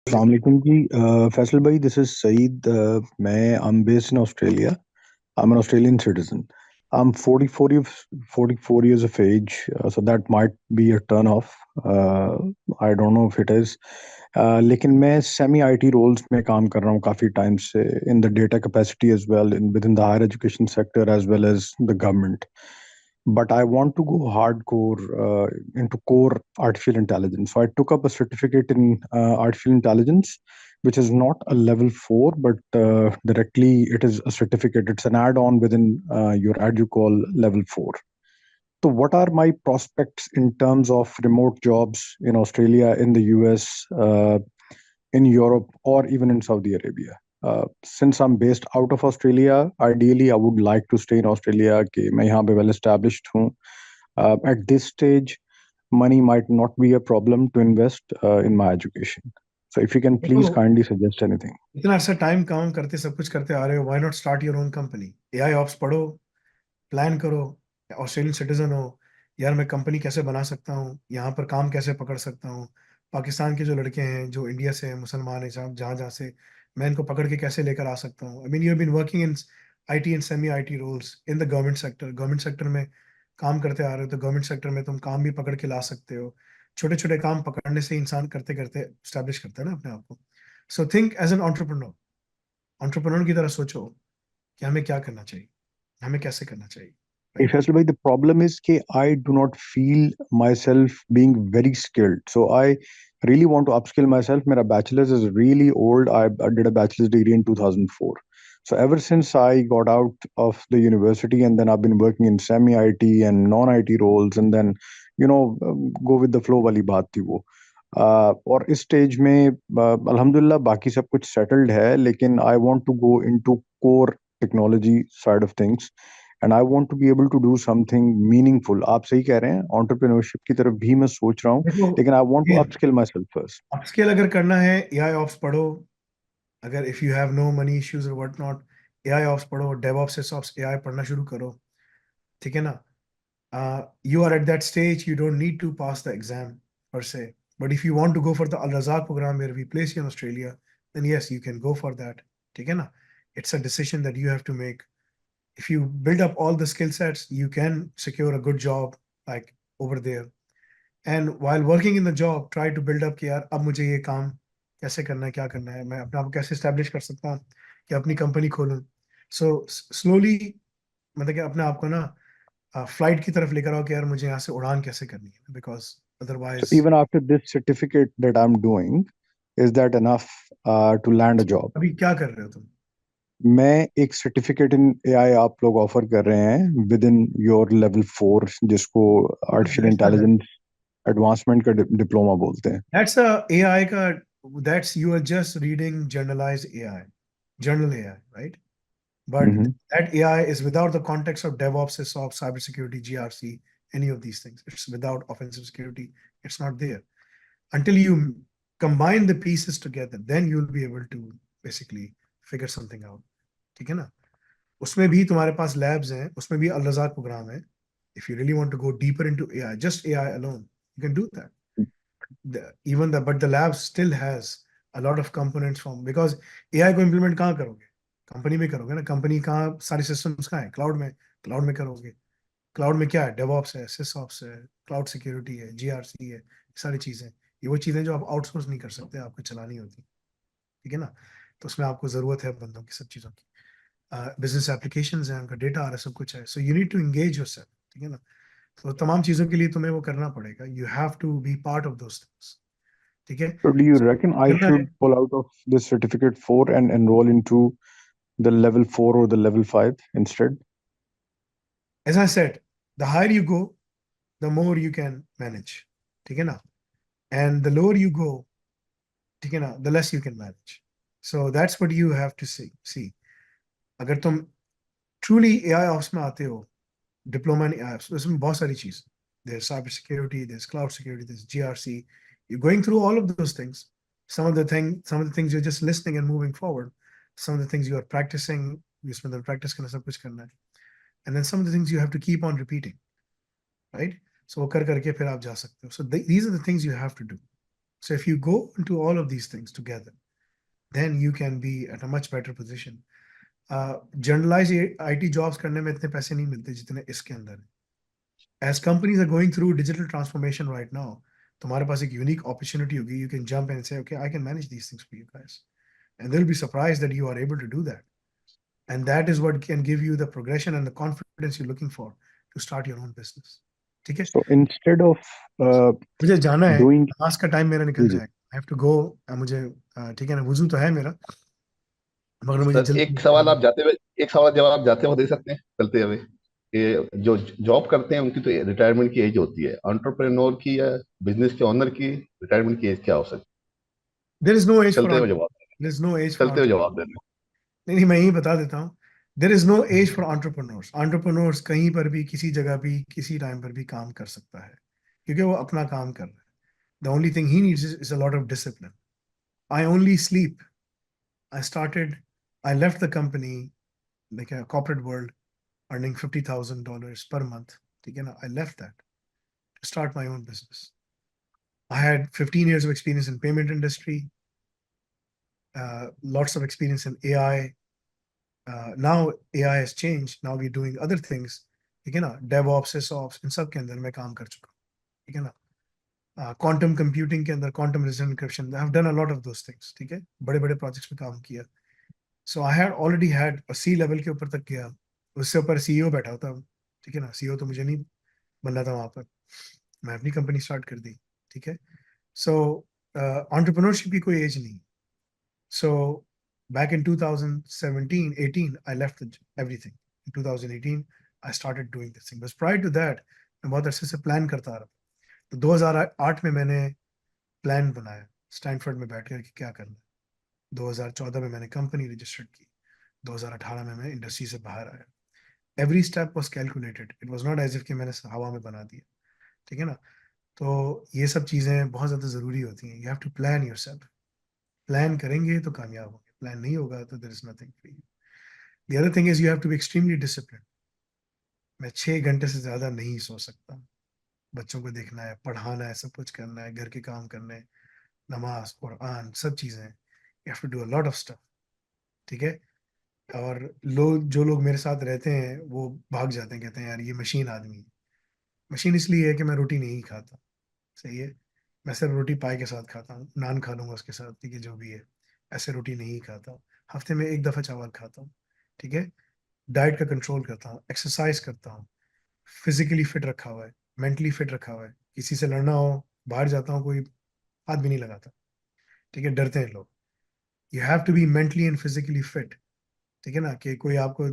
अस्सलाम वालेकुम जी फैसल भाई दिस इज सईद मैं I'm based in Australia. I'm an Australian citizen. I'm 44 years of age, so that might be a turn off. uh, I don't know if it is. लेकिन मैं semi IT roles में काम कर रहा हूँ काफ़ी time से in the data capacity as well in within the higher education sector as well as the government. But I want to go hardcore into core artificial intelligence. So I took up a certificate in artificial intelligence, which is not a level 4, but directly it is a certificate. It's an add-on within your EduQual level 4. So what are my prospects in terms of remote jobs in Australia, in the US, in Europe, or even in Saudi Arabia? Since I'm based out of Australia, ideally I would like to stay in Australia. कि मैं यहाँ पे well established हूँ. At this stage, money might not be a problem to invest in my education. So if you can please देखो kindly suggest anything. इतना अच्छा time काम करते सब कुछ करते आ रहे हो, why not start your own company? AI ops पढ़ो, प्लान करो, ऑस्ट्रेलियन सिटीजन हो, यार मैं कंपनी कैसे बना सकता हूँ, यहाँ पर काम कैसे पकड़ सकता हूँ, पाकिस्तान के जो लड़के हैं जो इंडिया से हैं, मुसलमान हैं, जहाँ जहाँ से, मैं इनको पकड़ के कैसे लेकर आ सकता हूँ. I mean you have been working in IT and semi IT roles in the government sector में काम करते आ रहे हो, तो गवर्नमेंट सेक्टर में तुम काम भी पकड़ के ला सकते हो. छोटे छोटे काम पकड़ने से इंसान करते करते स्टैब्लिश करता है ना अपने आप को. So think as an entrepreneur की तरह सोचो कि हमें क्या करना चाहिए, हमें कैसे करना चाहिए, right? First of all, the problem is that I do not feel myself being very skilled. So I really want to upskill myself. My bachelor's is really old. I did a bachelor's degree in 2004. So ever since I got out of the university, and then I've been working in semi-IT and non-IT roles, and then go with the flow वाली बात थी वो. और इस stage में अल्हम्दुलिल्लाह बाकी सब कुछ सेटल्ड है, लेकिन I want to go into core technology side of things and I want to be able to do something meaningful. आप सही कह रहे हैं, एंटरप्रेन्योरशिप की तरफ भी मैं सोच रहा हूँ, देखो, लेकिन I want to upskill myself first. Upscale अगर करना है, एआई ऑप्स पढ़ो. अगर if you have no money issues और व्हाट नॉट, एआई ऑप्स पढ़ो, डेवऑप्स एसऑप्स एआई पढ़ना शुरू करो, ठीक है ना? You are at that stage, you don't need to pass the exam per se, but if you want to go for the Al Razzaq program where we place you in Australia, then yes, you can go for that, ठीक है ना? It's a decision that you have to make. If you build up all the skill sets, you can secure a good job like over there. And while working in the job, try to build up कि यार अब मुझे ये काम कैसे करना है, क्या करना है, मैं अपने आप को कैसे establish कर सकता हूँ कि अपनी कंपनी खोलूँ. So slowly, मतलब कि अपने आप को ना फ्लाइट की तरफ लेकर आओ कि यार मुझे यहाँ से उड़ान कैसे करनी है, because So otherwise. even after this certificate that I'm doing, is that enough to land a job? अभी क्या कर रहे हो तुम? मैं एक सर्टिफिकेट इन एआई आप लोग ऑफर कर रहे हैं विद इन योर लेवल 4, जिसको आर्टिफिशियल इंटेलिजेंस एडवांसमेंट का डिप्लोमा बोलते हैं. दैट्स अ एआई का, that's you are just reading generalized AI, general AI, right? But Mhm. that AI is without the context of DevOps, SysOps, cybersecurity, GRC, any of these things. It's without offensive security. It's not there. Until you combine the pieces together, then you'll be able to basically figure something out. ठीक है ना? उसमें भी तुम्हारे पास labs हैं, उसमें भी Al Razak program है. If you really want to go deeper into AI, just AI alone, you can do that. But the lab still has a lot of components from, because AI को implement कहाँ करोगे? Company में करोगे ना. Company कहाँ, सारे systems कहाँ है? क्लाउड में करोगे. क्लाउड में क्या है? डेवऑप्स है, सिसऑप्स है, क्लाउड सिक्योरिटी है, जीआरसी है, सारी चीजें. ये वो चीजें जो आप आउटसोर्स नहीं कर सकते, आपको चलानी होती, ठीक है ना? तो उसमें आपको जरूरत है बंदों की, सब चीजों की. बिजनेस एप्लीकेशंस है, उनका डेटा आ रहा है, सब कुछ है. So you need to engage yourself, ठीक है ना? तो तमाम चीजों के लिए तुम्हें वो करना पड़ेगा. You have to be part of those things, ठीक है? So do you reckon I करना है. should pull out of this certificate 4 and enroll into the level 4 or the level 5 instead? As I said, the higher you go, the more you can manage, ठीक है ना? And the lower you go, ठीक है ना, the less you can manage. So that's what you have to see. अगर तुम truly AI ops में आते हो, diploma in AI ops, उसमें बहुत सारी चीज. There's cyber security, there's cloud security, there's GRC. You're going through all of those things. Some of the things you're just listening and moving forward. Some of the things you are practicing, you spend the practice करना, सब कुछ करना है. And then some of the things you have to keep on repeating, right? So वो कर करके फिर आप जा सकते हो. So these are the things you have to do. So if you go into all of these things together, then you can be at a much better position. Generalized IT jobs करने में इतने पैसे नहीं मिलते जितने इसके अंदर हैं. As companies are going through digital transformation right now, तुम्हारे पास एक unique opportunity होगी. You can jump in and say, okay, I can manage these things for you guys, and they'll be surprised that you are able to do that. And that is what can give you the progression and the confidence you're looking for to start your own business. ठीक है? So instead of मुझे जाना है, doing, नमाज का time मेरा निकल जाएगा. I have to go. मुझे ठीक है ना, वुजू तो है मेरा, मगर मुझे सर जल्दी एक सवाल जाना आप जाते हुए, एक सवाल जब आप जाते हुए दे सकते हैं चलते हुए, कि जो जॉब करते हैं उनकी तो रिटायरमेंट की एज होती है, एंटरप्रेन्योर की या बिजनेस के ओनर की रिटायरमेंट की एज क्या हो सकती है. There is no age है? for चलते हुए जवाब देना, there is no age for चलते हुए जवाब देना. नहीं, मैं यही बता देता हूँ. There is no age for entrepreneurs. Entrepreneurs कहीं पर भी, किसी जगह भी, किसी टाइम पर भी काम कर सकता है, क्योंकि वो अपना काम कर रहा है. The only thing he needs is a lot of discipline. I only sleep. I left the company, like a corporate world, earning $50,000 per month. ठीक है ना? I left that to start my own business. I had 15 years of experience in payment industry, lots of experience in AI. Now AI has changed. Now we're doing other things. ठीक है ना? DevOps, SysOps, इन सब के अंदर मैं काम कर चुका हूँ. ठीक है ना? Quantum computing के अंदर quantum resistant encryption. I have done a lot of those things. ठीक है? बड़े बड़े projects में काम किया. So I had already had a C level के ऊपर तक गया. उससे ऊपर CEO बैठा था. ठीक है ना? CEO तो मुझे नहीं बनना था वहाँ पर. मैं अपनी कंपनी स्टार्ट कर दी. ठीक है? So entrepreneurship की कोई एज नहीं. So back in 2017, 18, I left everything. In 2018, I started doing this thing. But prior to that, मैं बहुत अच्छे से प्लान करता रहा. तो 2008 में मैंने प्लान बनाया स्टैनफोर्ड में बैठ कर कि क्या करना है. 2014 में मैंने कंपनी रजिस्टर्ड की. 2018 में मैं इंडस्ट्री से बाहर आया. Every step was calculated. It was not as if कि मैंने हवा में बना दिया. ठीक है ना? तो ये सब चीज़ें बहुत ज़्यादा ज़रूरी होती हैं. You have to plan yourself. Plan करेंगे तो कामयाब होंगे, प्लान नहीं होगा तो there is nothing for you. The other thing is you have to be extremely discipline. मैं 6 घंटे से ज़्यादा नहीं सो सकता. बच्चों को देखना है, पढ़ाना है, सब कुछ करना है, घर के काम करने, नमाज, कुरान, सब चीज़ें. You have to do a lot of stuff. ठीक है? और जो लोग मेरे साथ रहते हैं वो भाग जाते हैं, कहते हैं यार ये मशीन आदमी है. मशीन इसलिए है कि मैं रोटी नहीं खाता. सही है? मैं सिर्फ रोटी पाई के साथ खाता हूँ, नान खा लूँगा उसके साथ, ठीक है, जो भी है. ऐसे रोटी नहीं खाता. हफ्ते में 1 दफ़ा चावल खाता हूँ. ठीक है? डाइट का कंट्रोल करता हूँ, एक्सरसाइज करता हूँ, फिजिकली फिट रखा हुआ है, मेंटली फिट रखा हुआ है. किसी से लड़ना हो, बाहर जाता हूँ, कोई हाथ भी नहीं लगाता. ठीक है? डरते हैं लोग. You have to be mentally and physically fit. ठीक है ना? कि कोई आपको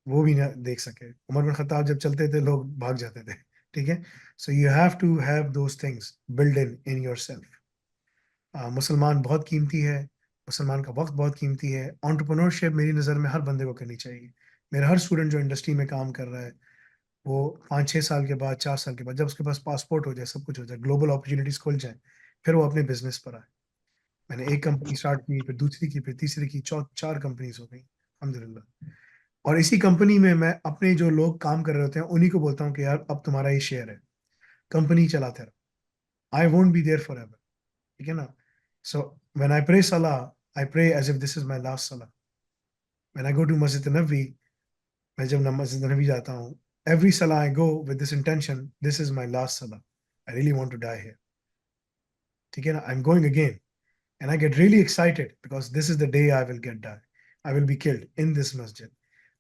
वो भी ना देख सके. उमर बिन खत्ताब जब चलते थे लोग भाग जाते थे. ठीक है? So you have to have those things build in yourself. मुसलमान बहुत कीमती है. मुसलमान का वक्त बहुत कीमती है. एंटरप्रेन्योरशिप मेरी नज़र में हर बंदे को करनी चाहिए. मेरा हर स्टूडेंट जो इंडस्ट्री में काम कर रहा है, वो 5-6 साल के बाद, 4 साल के बाद, जब उसके पास पासपोर्ट हो जाए, सब कुछ हो जाए, ग्लोबल अपॉर्चुनिटीज खुल जाए, फिर वो अपने बिजनेस पर आए. मैंने एक कंपनी स्टार्ट की, फिर दूसरी की, फिर तीसरी की, 4 कंपनीज हो गई अल्हम्दुलिल्लाह. और इसी कंपनी में मैं अपने जो लोग काम कर रहे होते हैं उन्हीं को बोलता हूँ कि यार अब तुम्हारा ही शेयर है, कंपनी चलाते रहो. I won't be there forever. ठीक है ना? सो व्हेन आई प्रे सलाह, I pray as if this is my last सलाह. व्हेन आई गो टू मस्जिद नबवी, मैं जब मस्जिद नबी जाता हूँ, एवरी सलाह I go with this intention, this is my last सलाह, I really want to die here. ठीक है ना? I am going again and I get really excited because this is the day I will get died. I will be killed in this masjid.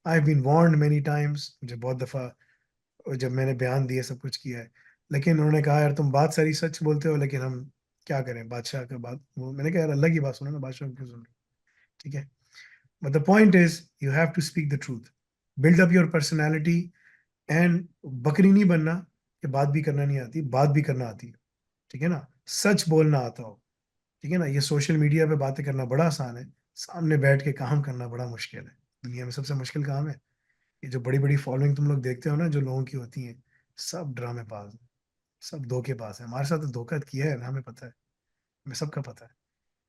I've been warned many times. मुझे बहुत दफ़ा जब मैंने बयान दिए, सब कुछ किया है, लेकिन उन्होंने कहा यार तुम बात सारी सच बोलते हो, लेकिन हम क्या करें, बादशाह का बात. वो मैंने कहा यार अल्लाह की बात सुनो ना, बादशाह क्यों सुन रहे हो? ठीक है? But the point is you have to speak the truth. Build up your personality and बकरी नहीं बनना कि बात भी करना नहीं आती, बात भी करना आती है. ठीक है ना? सच बोलना आता हो. ठीक है ना? ये सोशल मीडिया पे बातें करना बड़ा आसान है, सामने बैठ के काम करना बड़ा मुश्किल है. दुनिया में सबसे मुश्किल काम है. ये जो बड़ी बड़ी फॉलोइंग तुम लोग देखते हो ना, जो लोगों की होती है, सब ड्रामेबाज हैं, सब धोखेबाज हैं. हमारे साथ तो धोखा किया है ना, हमें पता है, हमें सबका पता है.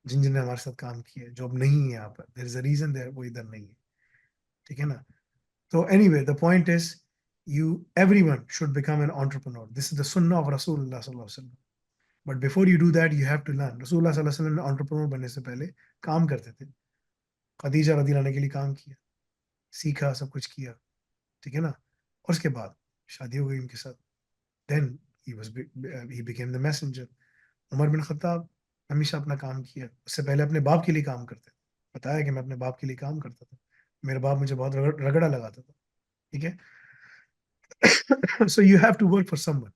जिन जिन ने हमारे साथ काम किया है, जो अब नहीं है यहाँ पर, there is a reason there वो इधर नहीं है. ठीक है ना? तो anyway the point is you everyone should become an entrepreneur. This is the सुन्नह ऑफ रसूलुल्लाह सल्लल्लाहु अलैहि वसल्लम. But before you do that, you have to learn. Rasulullah sallallahu alaihi wasallam entrepreneur बनने से पहले काम करते थे. खदीजा रज़ी अल्लाह के लिए काम किया, सीखा, सब कुछ किया, ठीक है ना? और उसके बाद शादी हो गई उनके साथ. Then he became the messenger. Umar bin Khattab हमेशा अपना काम किया. उससे पहले अपने बाप के लिए काम करते थे. बताया कि मैं अपने बाप के लिए काम करता था. मेरा बाप मुझे बहुत रगड़ा लगाता था. ठीक है? So you have to work for someone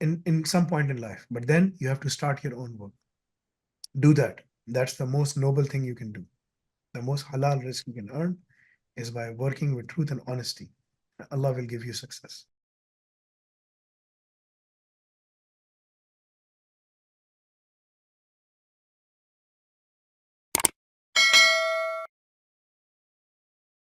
in some point in life, but then you have to start your own work. Do that. That's the most noble thing you can do. The most halal risk you can earn is by working with truth and honesty. Allah will give you success.